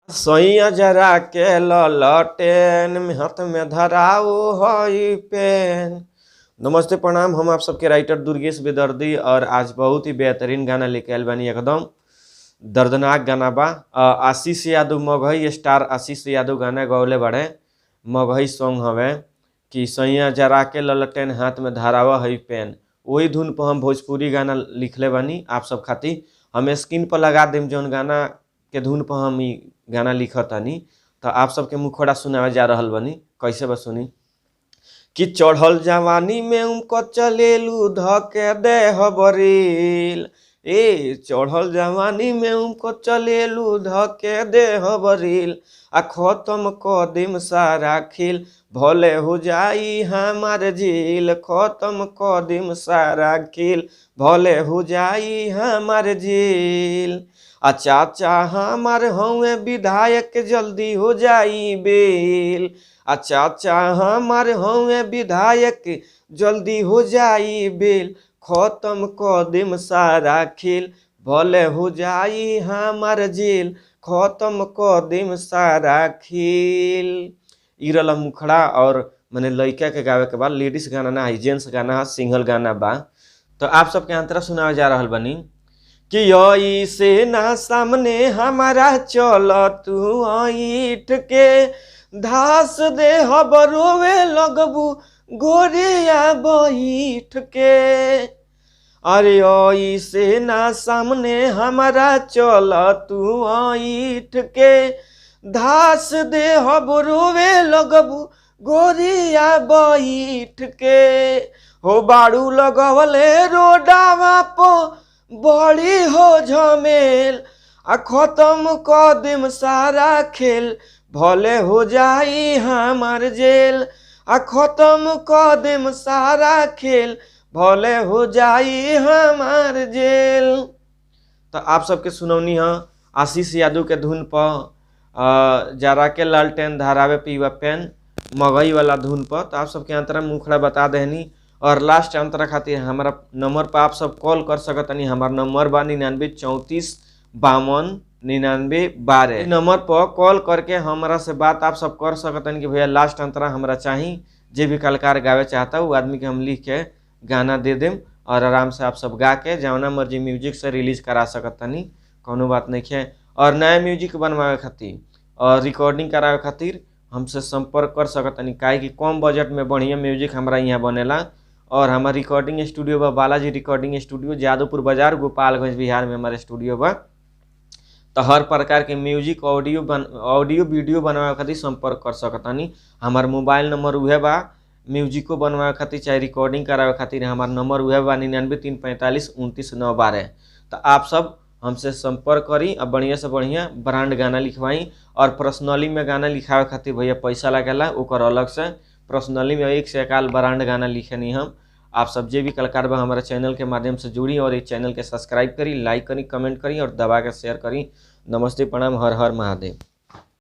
सैया जरा के ललटेन हाथ में धराओ हई पेन। नमस्ते प्रणाम, हम आप सबके राइटर दुर्गेश बेदर्दी और आज बहुत ही बेहतरीन गाना लेके आयल बानी। एकदम दर्दनाक गाना बा। आशीष यादव मगही स्टार आशीष यादव गाना गौले बड़े। मगही सॉन्ग हवे कि सैया जरा के ललटेन हाथ में धरावा हई पेन। वही धुन पर हम भोजपुरी गाना लिखले बानी आप सब खातिर। हम स्क्रीन पर लगा देम जौन गाना के धुन पर हम गाना लिखतानी, तो आप सबके मुखड़ा सुनावे जा रहल बानी। कैसे बा सुनी कि चढ़ल जवानी में उनको चलेलू धके दे हबरील। चढ़ल जवानी में उनको चलेलू धके दे हबरील। आ खत्म कदम सारा खिल भले हो जाई हमार झील। खत्म कदम सारा खिल भले हो जाई हमार झील। आ चाचा हमार हवे विधायक जल्दी हो जाई बेल। आ चाचा हमार हवे विधायक जल्दी हो जाई बेल। खत्म कदम सारा खेल भले हो जाई हमार जेल। खत्म कदम सारा खेल। ई रहला मुखड़ा और मने लड़का के गावे के बाद लेडीज गाना ना है, जेंट्स गाना है, सिंगल गाना बा। तो आप सबके अंतरा सुनावे जा रहल बनी कि यही से ना सामने हमारा चल तू ईट के धास दे हबरोवे लगबू गोरिया बैठ के। अरे यही से ना सामने हमारा चल तू ईट के धास दे हबरोवे लगबू गोरिया बैठ के। हो बाड़ू लगवले रोडावा पो बड़ी हो झमेल। आ खत्म कदम सारा खेल भले हो जाई हमार जेल। आ खत्म कदम सारा खेल भले हो जाई हमार जेल। तो आप सबके सुनौनी है आशीष यादव के धुन पर जरा के लालटेन धारावे पीवा पेन मगही वाला धुन पर। तो आप सबके अंतरा मुखड़ा बता देनी। और लास्ट अंतरा खातिर हमारा नंबर पर आप सब कॉल कर सकतनी। हमारा नंबर बा 99 34 52 99 12। नंबर पर कॉल करके हमारा से बात आप सब कर सकतनी कि भैया लास्ट अंतरा हमारा चाहिए। जे भी कलाकार गावे चाहता वो आदमी के हम लिख के गाना दे देम और आराम से आप सब गा के जौना मर्जी म्यूजिक से रिलीज करा सकतनी, कोनो बात नहीं है। और नया म्यूजिक बनवावे खातिर और रिकॉर्डिंग करावे खातिर हमसे संपर्क कर सकतनी। काहे कि कम बजट में बढ़िया म्यूजिक हमारा यहाँ बनेला। और हमारा रिकॉर्डिंग स्टूडियो बा बालाजी रिकॉर्डिंग स्टूडियो, जादवपुर बाजार, गोपालगंज, बिहार में हमारे स्टूडियो बा। तो हर प्रकार के म्यूजिक ऑडियो वीडियो बनवावे खातिर संपर्क कर सकतानी। हमार मोबाइल नंबर उहे बा म्यूजिको बनवावे खातिर चाहे रिकॉर्डिंग करावे खातिर हमार नंबर उहे बा 99 345 29 912। तो आप सब हमसे संपर्क करी और बढ़िया से बढ़िया ब्रांड गाना लिखवाई। और पर्सनली में गाना लिखावे खातिर भैया पैसा लगेला, ओकर अलग से। पर्सनली में 1 से 1 ब्रांड गाना लिखनी हम। आप सब जे भी कलाकार बा हमारे चैनल के माध्यम से जुड़ी और इस चैनल के सब्सक्राइब करी, लाइक करी, कमेंट करी और दबा के शेयर करी। नमस्ते प्रणाम, हर हर महादेव।